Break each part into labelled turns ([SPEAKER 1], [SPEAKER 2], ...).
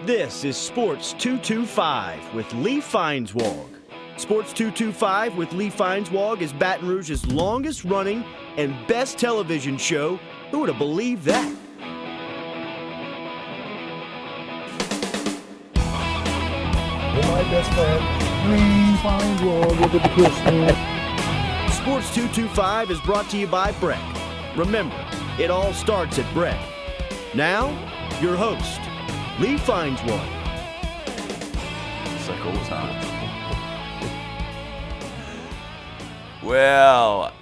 [SPEAKER 1] This is Sports 225 with Lee Feinswag. Sports 225 with Lee Feinswag is Baton Rouge's longest running and best television show. Who would have believed that?
[SPEAKER 2] My best friend, Lee Feinswag, look at the Christmas.
[SPEAKER 1] Sports 225 is brought to you by Breck. Remember, it all starts at Breck. Now, your host, Lee Feinswag.
[SPEAKER 3] It's like old times. Well,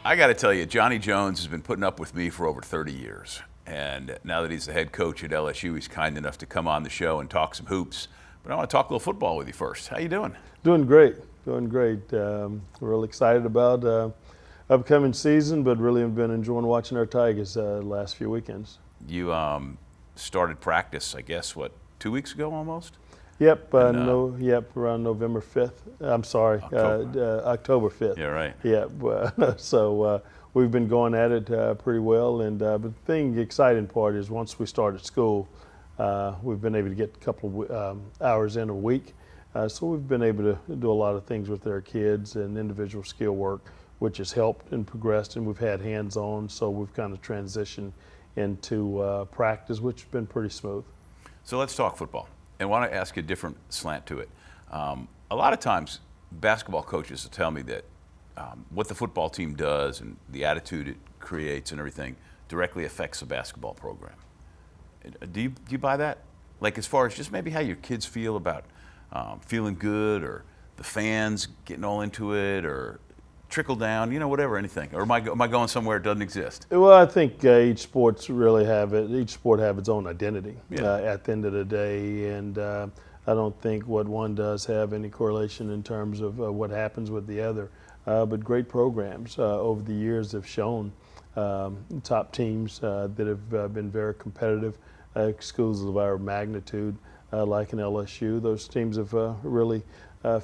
[SPEAKER 3] I got to tell you, Johnny Jones has been putting up with me for over 30 years. And now that he's the head coach at LSU, he's kind enough to come on the show and talk some hoops. But I want to talk a little football with you first. How you doing?
[SPEAKER 2] Doing great. Real excited about upcoming season, but really have been enjoying watching our Tigers the last few weekends.
[SPEAKER 3] You started practice, I guess, 2 weeks ago almost?
[SPEAKER 2] Yep, around November 5th. I'm sorry, October 5th.
[SPEAKER 3] Yeah, right.
[SPEAKER 2] Yep. So we've been going at it pretty well, and the exciting part is once we started school, we've been able to get a couple of hours in a week. So we've been able to do a lot of things with our kids and individual skill work, which has helped and progressed, and we've had hands-on, so we've kind of transitioned into practice, which has been pretty smooth. So
[SPEAKER 3] let's talk football. And I want to ask you a different slant to it. A lot of times, basketball coaches will tell me that what the football team does and the attitude it creates and everything directly affects the basketball program. Do you buy that? Like as far as just maybe how your kids feel about feeling good, or the fans getting all into it, or trickle down, whatever, anything. Or am I going somewhere it doesn't exist?
[SPEAKER 2] Well, I think each sport have its own identity at the end of the day, and I don't think what one does have any correlation in terms of what happens with the other. But great programs over the years have shown top teams that have been very competitive, schools of our magnitude, like in LSU. Those teams have really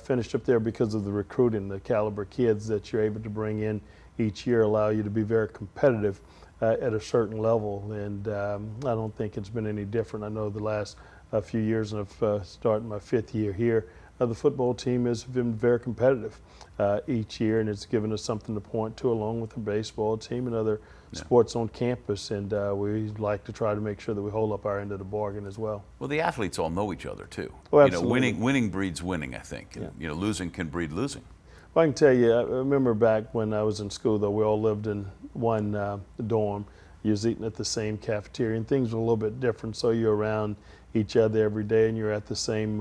[SPEAKER 2] finished up there because of the recruiting, the caliber kids that you're able to bring in each year allow you to be very competitive at a certain level, and I don't think it's been any different. I know the last few years, and I've started my 5th year here, the football team has been very competitive each year, and it's given us something to point to along with the baseball team and other sports on campus, and we like to try to make sure that we hold up our end of the bargain as well.
[SPEAKER 3] Well, the athletes all know each other too.
[SPEAKER 2] Oh, absolutely.
[SPEAKER 3] Winning breeds winning, I think. And, losing can breed losing.
[SPEAKER 2] Well, I can tell you, I remember back when I was in school, though, we all lived in one dorm. You was eating at the same cafeteria, and things were a little bit different, so you're around each other every day, and you're at the same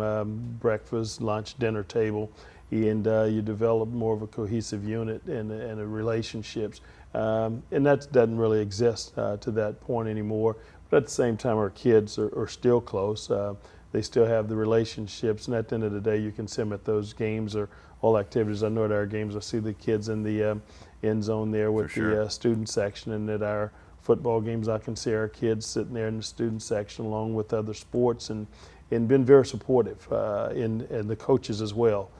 [SPEAKER 2] breakfast, lunch, dinner table, and you develop more of a cohesive unit and relationships. And that doesn't really exist to that point anymore. But at the same time, our kids are still close. They still have the relationships, and at the end of the day, you can see them at those games or all activities. I know at our games, I see the kids in the end zone there with the student section, and at our football games, I can see our kids sitting there in the student section along with other sports, and been very supportive, and the coaches as well.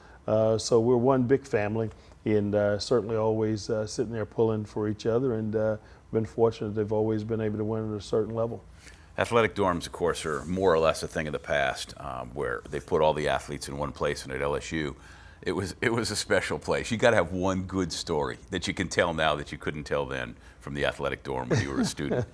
[SPEAKER 2] So we're one big family, and certainly always sitting there pulling for each other, and been fortunate they've always been able to win at a certain level.
[SPEAKER 3] Athletic dorms, of course, are more or less a thing of the past, where they put all the athletes in one place, and at LSU, it was a special place. You got to have one good story that you can tell now that you couldn't tell then from the athletic dorm when you were a student.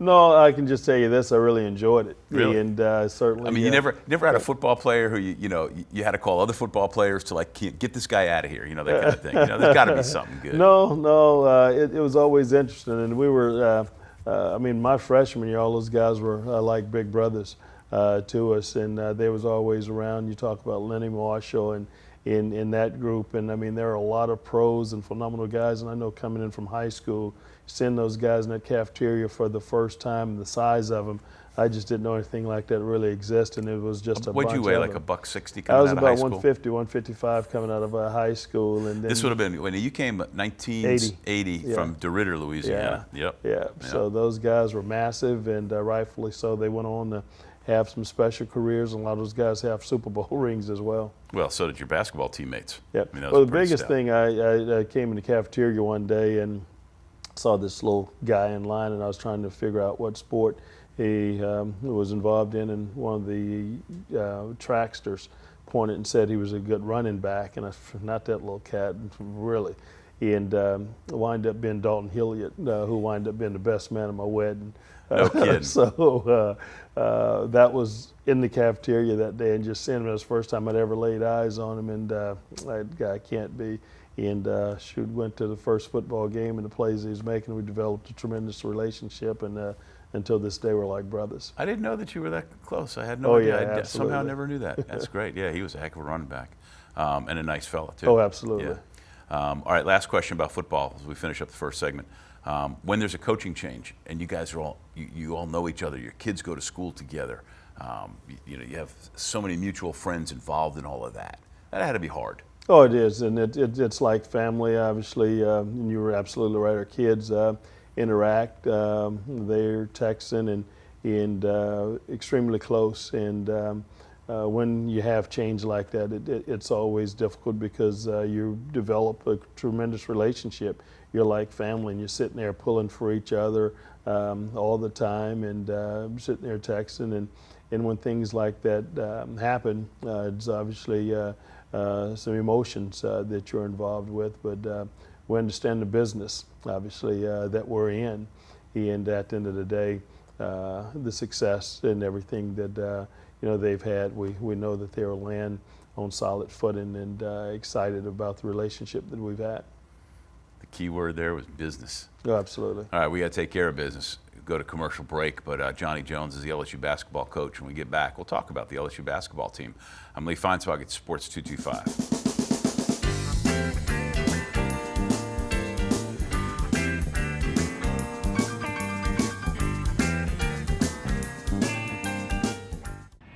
[SPEAKER 2] No, I can just tell you this: I really enjoyed it.
[SPEAKER 3] Really?
[SPEAKER 2] And certainly.
[SPEAKER 3] I mean, you never had a football player who you had to call other football players to get this guy out of here, that kind of thing. There's got to be something good.
[SPEAKER 2] No, it was always interesting, and we were. My freshman year, all those guys were like big brothers to us, and they was always around. You talk about Lenny Marshall and in that group, and there are a lot of pros and phenomenal guys, and I know coming in from high school, seeing those guys in that cafeteria for the first time and the size of them, I just didn't know anything like that really existed, and it was just a bunch of them.
[SPEAKER 3] What'd you weigh, like $160 coming out of high school?
[SPEAKER 2] I was about 150, 155 coming out of high school. And then
[SPEAKER 3] this would have been when you came 1980 from DeRidder, Louisiana.
[SPEAKER 2] Yeah. So those guys were massive, and rightfully so. They went on to have some special careers, and a lot of those guys have Super Bowl rings as well.
[SPEAKER 3] Well, so did your basketball teammates.
[SPEAKER 2] Yep. Well, the biggest thing, I came in the cafeteria one day and saw this little guy in line, and I was trying to figure out what sport he was involved in, and one of the tracksters pointed and said he was a good running back, and not that little cat, really. And wind up being Dalton Hilliard, who wound up being the best man at my wedding.
[SPEAKER 3] No kidding.
[SPEAKER 2] So that was in the cafeteria that day, and just seeing him, it was the first time I'd ever laid eyes on him, and that guy can't be. And went to the first football game and the plays he was making. We developed a tremendous relationship, and until this day, we're like brothers.
[SPEAKER 3] I didn't know that you were that close. I had no idea.
[SPEAKER 2] Yeah,
[SPEAKER 3] I
[SPEAKER 2] absolutely.
[SPEAKER 3] somehow never knew that. That's great. Yeah, he was a heck of a running back, and a nice fella too.
[SPEAKER 2] Oh, absolutely.
[SPEAKER 3] Yeah. All right, last question about football as we finish up the first segment. When there's a coaching change and you guys are all you all know each other, your kids go to school together, you have so many mutual friends involved in all of that. That had to be hard.
[SPEAKER 2] Oh, it is, and it's like family, obviously, and you were absolutely right. Our kids interact, they're texting and extremely close, and when you have change like that, it's always difficult because you develop a tremendous relationship. You're like family, and you're sitting there pulling for each other all the time, and sitting there texting, and when things like that happen, it's obviously some emotions that you're involved with, but we understand the business, obviously, that we're in, and at the end of the day, the success and everything that they've had, we know that they will land on solid footing, and excited about the relationship that we've had.
[SPEAKER 3] The key word there was business.
[SPEAKER 2] Oh, absolutely.
[SPEAKER 3] All right, we got to take care of business. Go to commercial break, but Johnny Jones is the LSU basketball coach. When we get back, we'll talk about the LSU basketball team. I'm Lee Feinswag at Sports 225.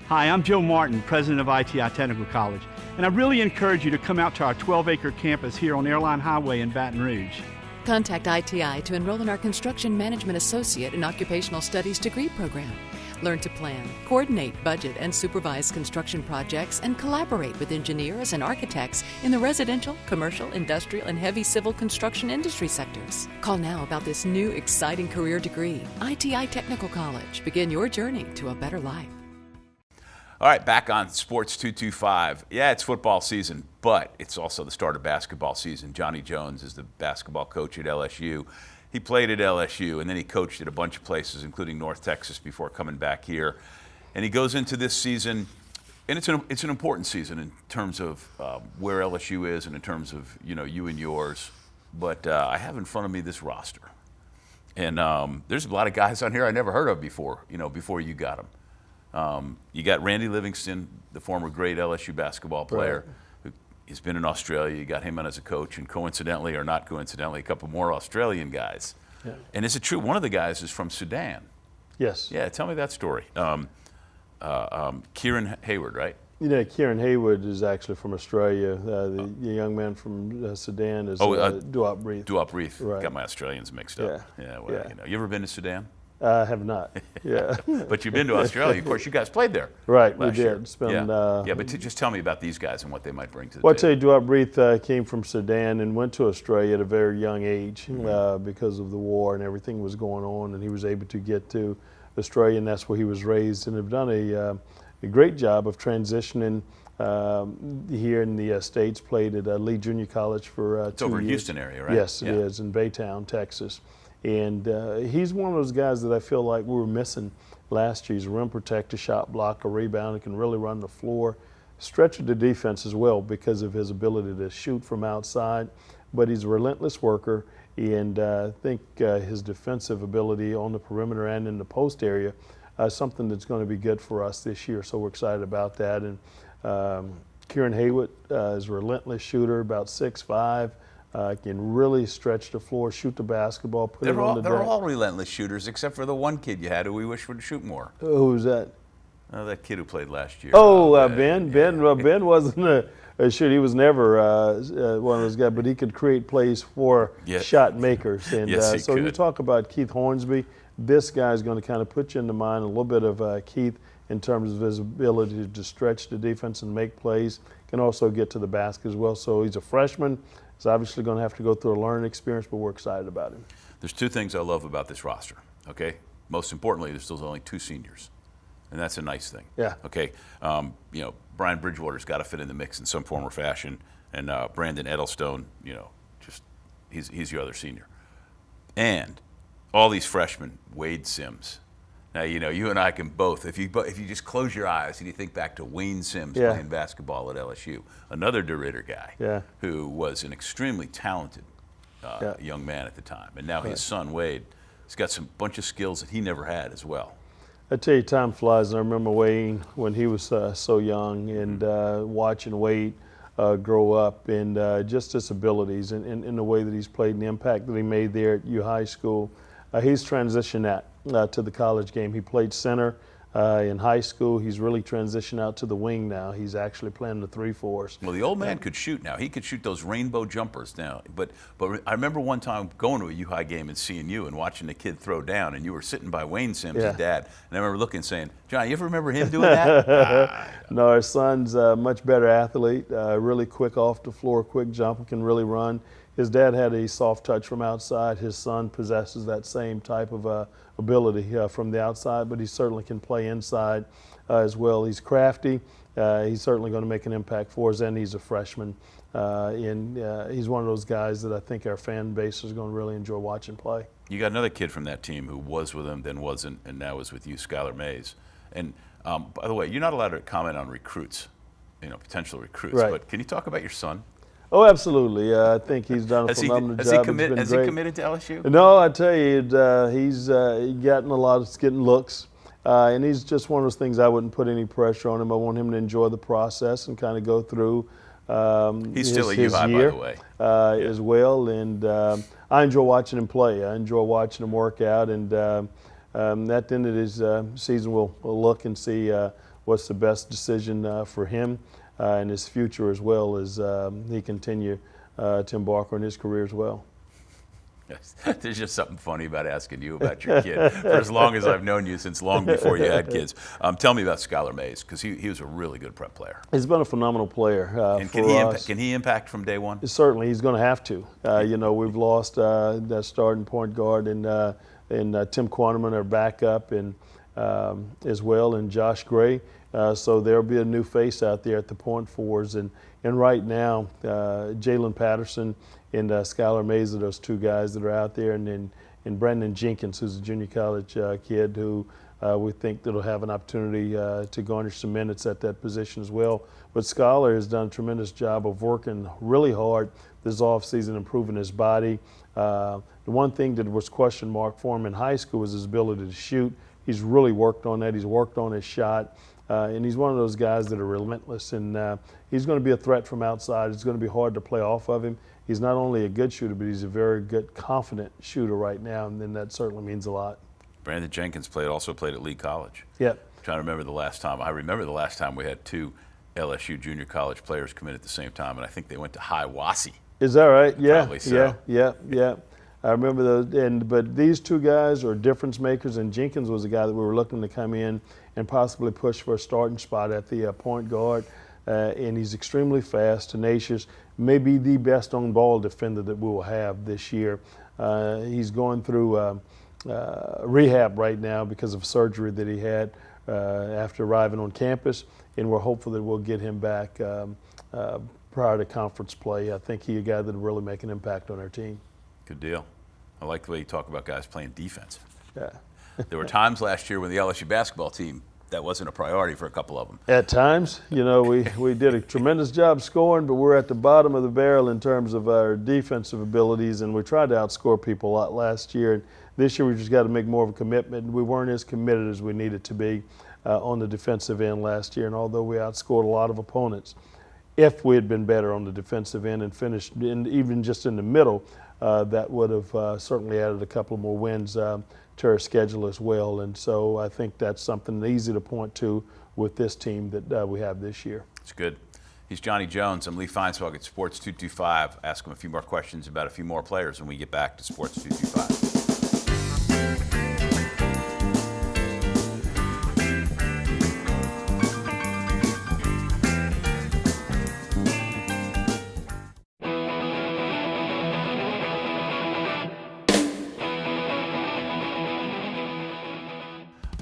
[SPEAKER 4] Hi, I'm Joe Martin, president of ITI Technical College, and I really encourage you to come out to our 12-acre campus here on Airline Highway in Baton Rouge.
[SPEAKER 5] Contact ITI to enroll in our Construction Management Associate and Occupational Studies degree program. Learn to plan, coordinate, budget, and supervise construction projects, and collaborate with engineers and architects in the residential, commercial, industrial, and heavy civil construction industry sectors. Call now about this new, exciting career degree. ITI Technical College. Begin your journey to a better life.
[SPEAKER 3] All right, back on Sports 225. Yeah, it's football season, but it's also the start of basketball season. Johnny Jones is the basketball coach at LSU. He played at LSU, and then he coached at a bunch of places, including North Texas, before coming back here. And he goes into this season, and it's an important season in terms of where LSU is and in terms of you and yours. But I have in front of me this roster, and there's a lot of guys on here I never heard of before. Before you got them. You got Randy Livingston, the former great LSU basketball player. Right. He's been in Australia. You got him on as a coach, and coincidentally or not coincidentally, a couple more Australian guys. Yeah. And is it true? One of the guys is from Sudan.
[SPEAKER 2] Yes.
[SPEAKER 3] Yeah, tell me that story. Kieran Hayward, right?
[SPEAKER 2] Kieran Hayward is actually from Australia. The young man from Sudan is Duop Reith.
[SPEAKER 3] Duop Reith.
[SPEAKER 2] Right.
[SPEAKER 3] Got my Australians mixed up.
[SPEAKER 2] Yeah.
[SPEAKER 3] You ever been to Sudan?
[SPEAKER 2] I have not. Yeah.
[SPEAKER 3] But you've been to Australia. Of course, you guys played there.
[SPEAKER 2] Right, we did.
[SPEAKER 3] Year.
[SPEAKER 2] It's been,
[SPEAKER 3] but just tell me about these guys and what they might bring to the
[SPEAKER 2] Well,
[SPEAKER 3] table.
[SPEAKER 2] I'll tell you, Duop Reith came from Sudan and went to Australia at a very young age because of the war and everything was going on, and he was able to get to Australia, and that's where he was raised, and have done a great job of transitioning here in the States. Played at Lee Junior College for 2 years.
[SPEAKER 3] It's over in Houston area, right?
[SPEAKER 2] Yes, it is, in Baytown, Texas. And he's one of those guys that I feel like we were missing last year. He's a rim protector, shot blocker, rebounder, can really run the floor, stretch of the defense as well because of his ability to shoot from outside. But he's a relentless worker, and I think his defensive ability on the perimeter and in the post area is something that's going to be good for us this year. So we're excited about that. And Kieran Hayward is a relentless shooter, about 6'5". Can really stretch the floor, shoot the basketball, put it on the deck.
[SPEAKER 3] They're all relentless shooters, except for the one kid you had who we wish would shoot more.
[SPEAKER 2] Who was that?
[SPEAKER 3] That kid who played last year.
[SPEAKER 2] Ben. Ben wasn't a shooter. He was never one of those guys, but he could create plays for shot makers. And
[SPEAKER 3] yes,
[SPEAKER 2] so you talk about Keith Hornsby. This guy is going to kind of put you into mind a little bit of Keith in terms of his ability to stretch the defense and make plays. Can also get to the basket as well. So he's a freshman. He's obviously going to have to go through a learning experience, but we're excited about him.
[SPEAKER 3] There's two things I love about this roster, okay? most importantly, there's still only 2 seniors. And that's a nice thing.
[SPEAKER 2] Yeah.
[SPEAKER 3] Okay. Brian Bridgewater's got to fit in the mix in some form or fashion. And Brandon Edelstone, just he's your other senior. And all these freshmen, Wade Sims. Now, you and I can both, if you just close your eyes and you think back to Wayne Sims playing basketball at LSU, another DeRitter guy who was an extremely talented young man at the time. And now his son, Wade, has got some bunch of skills that he never had as well.
[SPEAKER 2] I tell you, time flies. And I remember Wayne when he was so young, and watching Wade grow up, and just his abilities and the way that he's played and the impact that he made there at U High School. He's transitioned that to the college game. He played center in high school. He's really transitioned out to the wing now. He's actually playing the 3-4s.
[SPEAKER 3] Well, the old man could shoot now. He could shoot those rainbow jumpers now. But I remember one time going to a U High game and seeing you and watching the kid throw down, and you were sitting by Wayne Sims' dad. And I remember looking and saying, John, you ever remember him doing that?
[SPEAKER 2] No, our son's a much better athlete, really quick off the floor, quick jumper, can really run. His dad had a soft touch from outside. His son possesses that same type of ability from the outside, but he certainly can play inside as well. He's crafty. He's certainly going to make an impact for us, and he's a freshman. He's one of those guys that I think our fan base is going to really enjoy watching play.
[SPEAKER 3] You got another kid from that team who was with him, then wasn't, and now is with you, Skylar Mays. And by the way, you're not allowed to comment on recruits, potential recruits, but can you talk about your son?
[SPEAKER 2] Oh, absolutely. I think he's done a phenomenal job.
[SPEAKER 3] Has he committed to LSU?
[SPEAKER 2] No, I tell you, he's getting looks. And he's just one of those things I wouldn't put any pressure on him. I want him to enjoy the process and kind of go through
[SPEAKER 3] he's still at U High, by the way.
[SPEAKER 2] As well. And I enjoy watching him play. I enjoy watching him work out. And at the end of his season, we'll look and see what's the best decision for him. And his future as well as he continue to embark on his career as well.
[SPEAKER 3] Yes. There's just something funny about asking you about your kid. For as long as I've known you, since long before you had kids. Tell me about Skylar Mays, because he was a really good prep player.
[SPEAKER 2] He's been a phenomenal player
[SPEAKER 3] and
[SPEAKER 2] can
[SPEAKER 3] he impact from day one?
[SPEAKER 2] Certainly, he's going to have to. We've lost that starting point guard and Tim Quanterman, our backup, and as well, and Josh Gray. So there'll be a new face out there at the point fours. And right now, Jalen Patterson and Skylar Mays are those 2 guys that are out there. And Brandon Jenkins, who's a junior college kid who we think that'll have an opportunity to garnish some minutes at that position as well. But Skylar has done a tremendous job of working really hard this offseason, improving his body. The one thing that was question mark for him in high school was his ability to shoot. He's really worked on that. He's worked on his shot. And he's one of those guys that are relentless, and he's going to be a threat from outside. It's going to be hard to play off of him. He's not only a good shooter, but he's a very good, confident shooter right now, and then that certainly means a lot.
[SPEAKER 3] Brandon Jenkins also played at Lee College.
[SPEAKER 2] Yep.
[SPEAKER 3] I'm trying to remember the last time. I remember the last time we had 2 LSU junior college players come in at the same time, and I think they went to Hiawassee.
[SPEAKER 2] Is that right? Yeah.
[SPEAKER 3] Probably so.
[SPEAKER 2] Yeah. I remember those, but these 2 guys are difference makers, and Jenkins was a guy that we were looking to come in and possibly push for a starting spot at the point guard. And he's extremely fast, tenacious, maybe the best on-ball defender that we will have this year. He's going through rehab right now because of surgery that he had after arriving on campus, and we're hopeful that we'll get him back prior to conference play. I think he's a guy that will really make an impact on our team.
[SPEAKER 3] Good deal. I like the way you talk about guys playing defense.
[SPEAKER 2] Yeah.
[SPEAKER 3] There were times last year when the LSU basketball team, that wasn't a priority for a couple of them.
[SPEAKER 2] At times, we did a tremendous job scoring, but we're at the bottom of the barrel in terms of our defensive abilities, and we tried to outscore people a lot last year. And this year we just got to make more of a commitment. We weren't as committed as we needed to be on the defensive end last year, and although we outscored a lot of opponents, if we had been better on the defensive end and finished even just in the middle, that would have certainly added a couple more wins to our schedule as well. And so I think that's something easy to point to with this team that we have this year.
[SPEAKER 3] It's good. He's Johnny Jones. I'm Lee Feinswag at Sports 225. Ask him a few more questions about a few more players when we get back to Sports 225.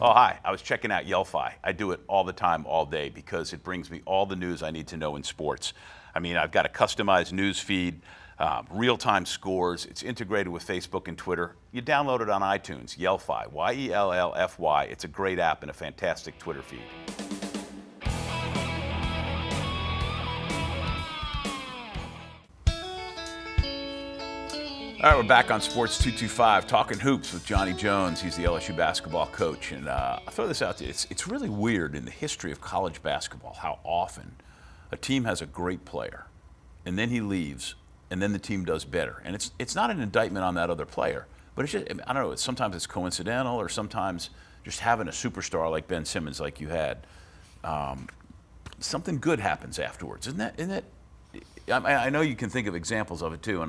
[SPEAKER 3] Oh, hi. I was checking out Yelphi. I do it all the time, all day, because it brings me all the news I need to know in sports. I mean, I've got a customized news feed, real-time scores. It's integrated with Facebook and Twitter. You download it on iTunes, Yelphi, Y-E-L-L-F-Y. It's a great app and a fantastic Twitter feed. All right, we're back on Sports 225, talking hoops with Johnny Jones. He's the LSU basketball coach. And I'll throw this out to you. It's really weird in the history of college basketball how often a team has a great player, and then he leaves, and then the team does better. And it's not an indictment on that other player, but it's just, I don't know, sometimes it's coincidental, or sometimes just having a superstar like Ben Simmons like you had, something good happens afterwards. Isn't that? I know you can think of examples of it too,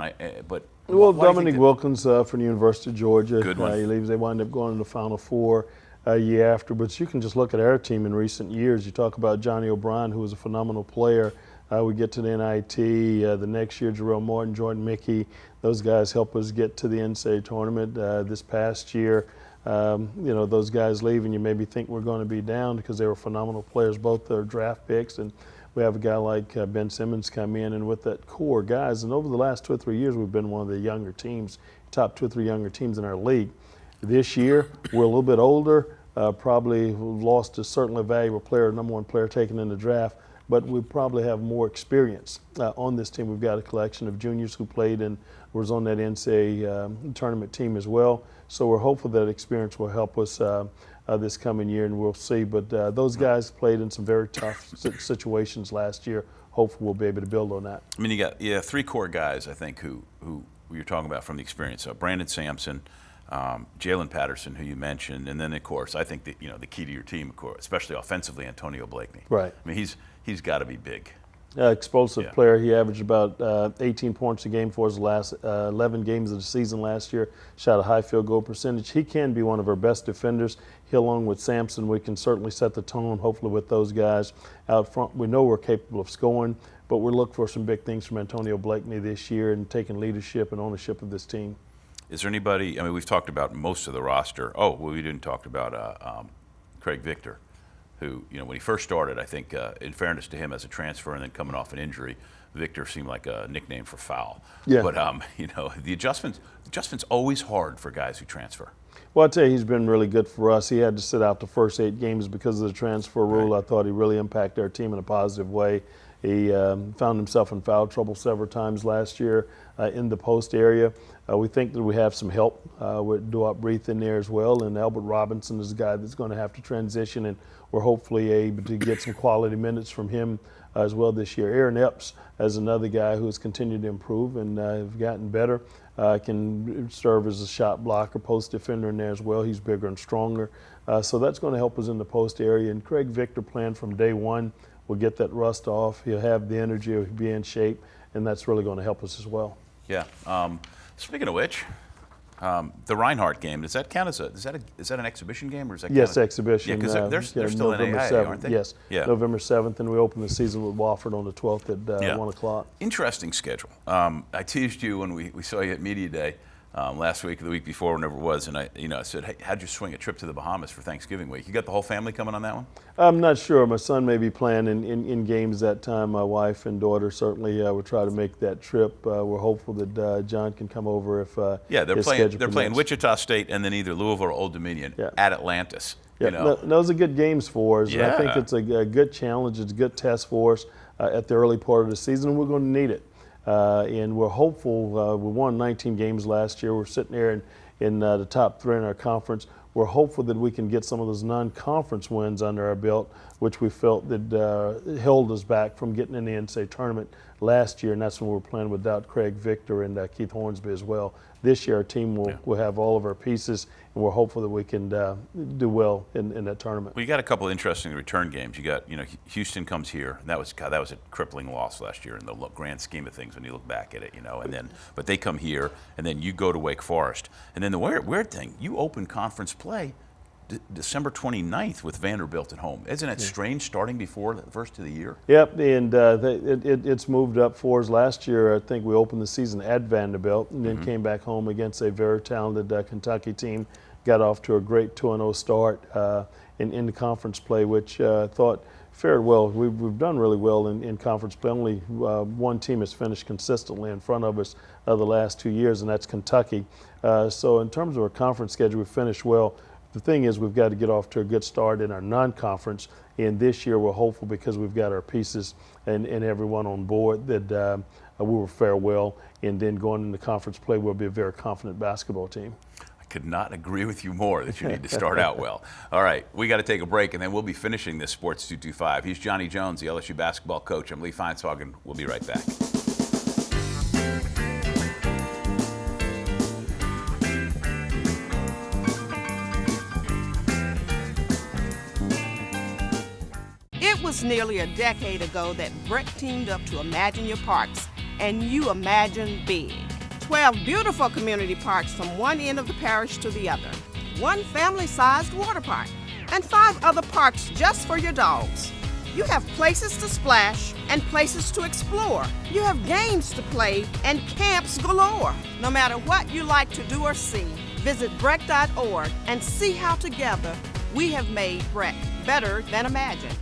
[SPEAKER 3] but
[SPEAKER 2] well,
[SPEAKER 3] why do you
[SPEAKER 2] Dominique
[SPEAKER 3] think
[SPEAKER 2] Wilkins from the University of Georgia.
[SPEAKER 3] Good one.
[SPEAKER 2] He leaves. They wind up going to the Final Four a year after. But you can just look at our team in recent years. You talk about Johnny O'Brien, who was a phenomenal player. We get to the NIT. The next year, Jarrell Martin, Jordan Mickey. Those guys help us get to the NCAA tournament. This past year, those guys leave, and you maybe think we're going to be down because they were phenomenal players. Both are draft picks, and we have a guy like Ben Simmons come in, and with that core guys, and over the last 2 or 3 years, we've been one of the younger teams, top 2 or 3 younger teams in our league. This year, we're a little bit older, probably lost a certainly valuable player, number 1 player taken in the draft, but we probably have more experience on this team. We've got a collection of juniors who played and was on that NCAA tournament team as well. So we're hopeful that experience will help us this coming year, and we'll see. But those guys played in some very tough situations last year. Hopefully we'll be able to build on that.
[SPEAKER 3] I mean, you got 3 core guys, I think, who you're talking about from the experience. So Brandon Sampson, Jalen Patterson, who you mentioned, and then of course I think that the key to your team, of course, especially offensively, Antonio Blakeney.
[SPEAKER 2] Right.
[SPEAKER 3] I mean, he's got to be big.
[SPEAKER 2] Explosive player. He averaged about 18 points a game for his last 11 games of the season last year. Shot a high field goal percentage. He can be one of our best defenders. He, along with Sampson, we can certainly set the tone, hopefully, with those guys out front. We know we're capable of scoring, but we're looking for some big things from Antonio Blakeney this year and taking leadership and ownership of this team.
[SPEAKER 3] Is there anybody, I mean, we've talked about most of the roster. Oh, well, we didn't talk about Craig Victor, who, when he first started, I think, in fairness to him as a transfer and then coming off an injury, Victor seemed like a nickname for foul.
[SPEAKER 2] Yeah.
[SPEAKER 3] But, the adjustment's always hard for guys who transfer.
[SPEAKER 2] Well, I'll tell you, he's been really good for us. He had to sit out the first 8 games because of the transfer rule.
[SPEAKER 3] Right.
[SPEAKER 2] I thought he really impacted our team in a positive way. He found himself in foul trouble several times last year in the post area. We think that we have some help with Duop Breath in there as well, and Albert Robinson is a guy that's going to have to transition, and we're hopefully able to get some quality minutes from him as well this year. Aaron Epps is another guy who has continued to improve and have gotten better. Can serve as a shot blocker, post defender in there as well. He's bigger and stronger. So that's going to help us in the post area. And Craig Victor planned from day one. We'll get that rust off. He'll have the energy. He'll be in shape. And that's really going to help us as well.
[SPEAKER 3] Yeah. Speaking of which, the Reinhardt game, does that count as is that an exhibition game, or is that
[SPEAKER 2] Yes,
[SPEAKER 3] count
[SPEAKER 2] exhibition.
[SPEAKER 3] Yeah, because they're still in
[SPEAKER 2] November
[SPEAKER 3] AIA,
[SPEAKER 2] 7th,
[SPEAKER 3] aren't they?
[SPEAKER 2] Yes,
[SPEAKER 3] Yeah.
[SPEAKER 2] November 7th, and we open the season with Wofford on the 12th at 1 o'clock.
[SPEAKER 3] Interesting schedule. I teased you when we saw you at Media Day last week or the week before, whenever it was, and I said, hey, how'd you swing a trip to the Bahamas for Thanksgiving week? You got the whole family coming on that one?
[SPEAKER 2] I'm not sure. My son may be playing in games that time. My wife and daughter certainly will try to make that trip. We're hopeful that John can come over if
[SPEAKER 3] they're playing Wichita State and then either Louisville or Old Dominion at Atlantis.
[SPEAKER 2] Yeah, those are good games for us.
[SPEAKER 3] Yeah.
[SPEAKER 2] I think it's a good challenge. It's a good test for us at the early part of the season, and we're going to need it. And we're hopeful. We won 19 games last year. We're sitting there in the top 3 in our conference. We're hopeful that we can get some of those non-conference wins under our belt, which we felt that held us back from getting in the NCAA tournament last year, and that's when we were playing without Craig Victor and Keith Hornsby as well. This year, our team will have all of our pieces, and we're hopeful that we can do well in that tournament.
[SPEAKER 3] Well, you got a couple of interesting return games. You got, Houston comes here, and that was a crippling loss last year in the grand scheme of things when you look back at it, and then but they come here, and then you go to Wake Forest, and then the weird thing, you open conference play December 29th with Vanderbilt at home. Isn't it strange starting before the first of the year?
[SPEAKER 2] Yep, and it's moved up for us. Last year, I think we opened the season at Vanderbilt and then came back home against a very talented Kentucky team. got off to a great 2-0 start in the conference play, which I thought fared well. We've done really well in conference play. Only one team has finished consistently in front of us the last 2 years, and that's Kentucky. So in terms of our conference schedule, we finished well. The thing is, we've got to get off to a good start in our non-conference, and this year we're hopeful because we've got our pieces and everyone on board that we will fare well, and then going into conference play, we'll be a very confident basketball team.
[SPEAKER 3] Could not agree with you more that you need to start out well. All right, we got to take a break, and then we'll be finishing this Sports 225. He's Johnny Jones, the LSU basketball coach. I'm Lee Feinswag, and we'll be right back.
[SPEAKER 6] It was nearly a decade ago that Brett teamed up to Imagine Your Parks, and you imagined big. 12 beautiful community parks from one end of the parish to the other, one family-sized water park, and 5 other parks just for your dogs. You have places to splash and places to explore. You have games to play and camps galore. No matter what you like to do or see, visit Breck.org and see how together we have made Breck better than imagined.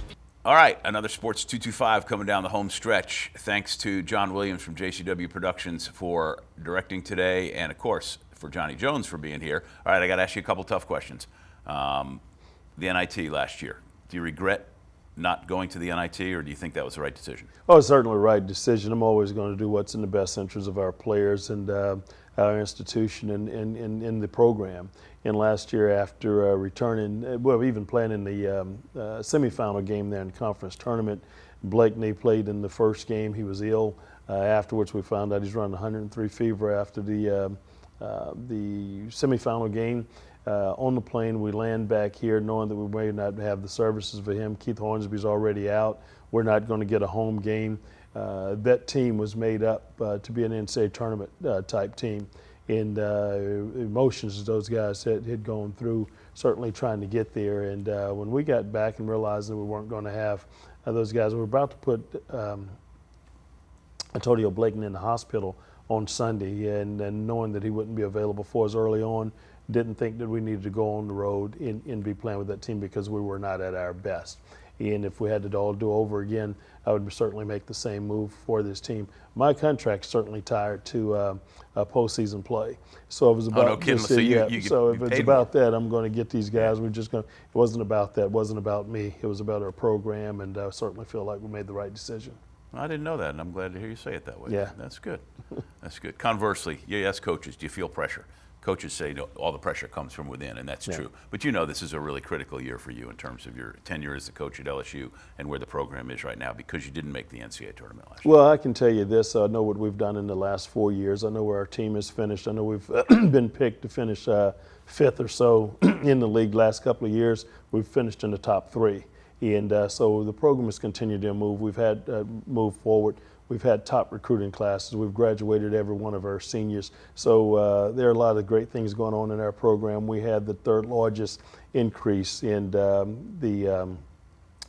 [SPEAKER 3] All right, another Sports 225 coming down the home stretch. Thanks to John Williams from JCW Productions for directing today, and of course for Johnny Jones for being here. All right, I got to ask you a couple tough questions. The NIT last year, do you regret not going to the NIT, or do you think that was the right decision?
[SPEAKER 2] Oh, it's certainly the right decision. I'm always going to do what's in the best interest of our players and our institution and the program. And last year, after returning, well, even playing in the semifinal game there in the conference tournament, Blakeney played in the first game. He was ill. Afterwards, we found out he's running 103 fever after the semifinal game. On the plane, we land back here knowing that we may not have the services for him. Keith Hornsby's already out. We're not going to get a home game. That team was made up to be an NCAA tournament type team. And emotions those guys had gone through, certainly trying to get there. And when we got back and realized that we weren't going to have those guys, we were about to put Antonio Blakeney in the hospital on Sunday, and knowing that he wouldn't be available for us early on, didn't think that we needed to go on the road and be playing with that team because we were not at our best. And if we had to all do over again, I would certainly make the same move for this team. My contract's certainly tied to postseason play. So it was about.
[SPEAKER 3] Oh, no kidding.
[SPEAKER 2] So if it's about that, I'm going to get these guys. We're just going. It wasn't about that. It wasn't about me. It was about our program, and I certainly feel like we made the right decision.
[SPEAKER 3] I didn't know that, and I'm glad to hear you say it that way.
[SPEAKER 2] Yeah,
[SPEAKER 3] that's good. That's good. Conversely, you ask coaches, do you feel pressure? Coaches say no, all the pressure comes from within, and that's true. But you know this is a really critical year for you in terms of your tenure as the coach at LSU and where the program is right now, because you didn't make the NCAA tournament last year.
[SPEAKER 2] Well, I can tell you this. I know what we've done in the last 4 years. I know where our team has finished. I know we've been picked to finish 5th or so in the league last couple of years. We've finished in the top 3. And so the program has continued to move. We've had move forward. We've had top recruiting classes. We've graduated every one of our seniors. So there are a lot of great things going on in our program. We had the 3rd largest increase in the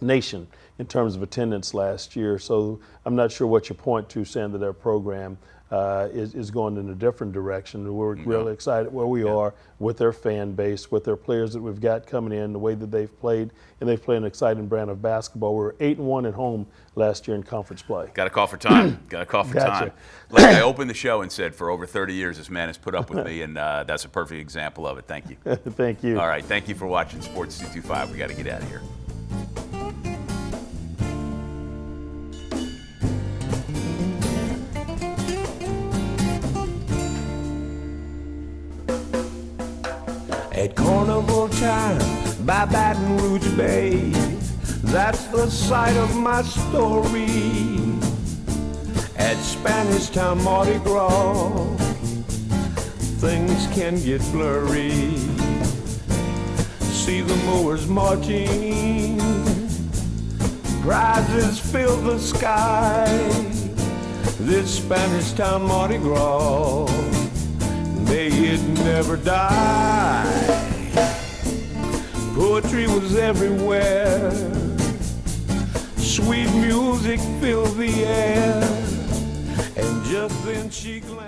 [SPEAKER 2] nation in terms of attendance last year. So I'm not sure what you point to saying that our program is going in a different direction. We're really excited where we are with their fan base, with their players that we've got coming in, the way that they've played, and they've played an exciting brand of basketball. We were 8-1 at home last year in conference play.
[SPEAKER 3] Got a call for time. Got a call for time. Like I opened the show and said, for over 30 years, this man has put up with me, and that's a perfect example of it. Thank you.
[SPEAKER 2] Thank you.
[SPEAKER 3] All right, thank you for watching Sports 225. We got to get out of here.
[SPEAKER 7] At carnival time by Baton Rouge Bay, that's the site of my story. At Spanish Town Mardi Gras, things can get blurry. See the mowers marching, prizes fill the sky. This Spanish Town Mardi Gras, may it never die. Poetry was everywhere, sweet music filled the air, and just then she glanced.